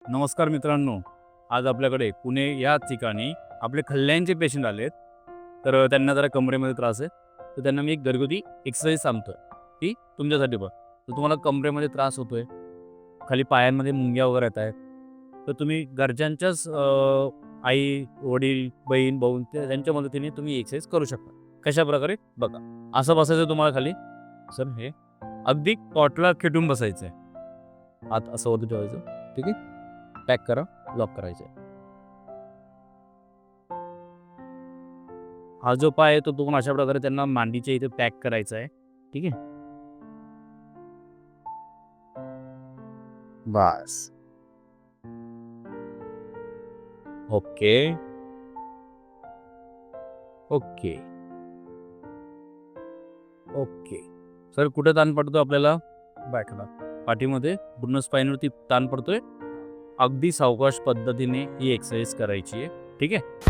नमस्कार मित्रांनो, आज आपल्याकडे पुणे या ठिकाणी आपले कल्याणचे पेशंट आलेत. तर त्यांना जरा कमरेमध्ये त्रास आहे. तर त्यांना मी एक घरगुती एक्सरसाइज सांगतोय, ती तुमच्यासाठी पण. तर तुम्हाला कमरेमध्ये त्रास होतोय, खाली पायांमध्ये मुंग्या वगैरे येत आहेत, तर तुम्ही घरच्यांच्याच आई, वडील, बहीण, भाऊ त्यांच्या मदतीने तुम्ही एक्सरसाइज करू शकता. कशाप्रकारे? बघा, असं बसायचं तुम्हाला खाली. सर हे अगदी कॉटला खेटून बसायचं आहे. हात असं वरती ठेवायचं, ठीक आहे? पॅक करा, लॉक करायचं आहे. हा जो पाय आहे तो तुम्हाला अशा प्रकारे त्यांना मांडीच्या इथे पॅक करायचा आहे, ठीक आहे? बस. Okay, okay, okay. सर कुठे ताण पडतो आपल्याला? बॅकला. पाठीमध्ये पूर्ण स्पाईनवरती ताण पडतोय. अगदी सावकाश पद्धतीने ही एक्सरसाइज करायची आहे, ठीक आहे?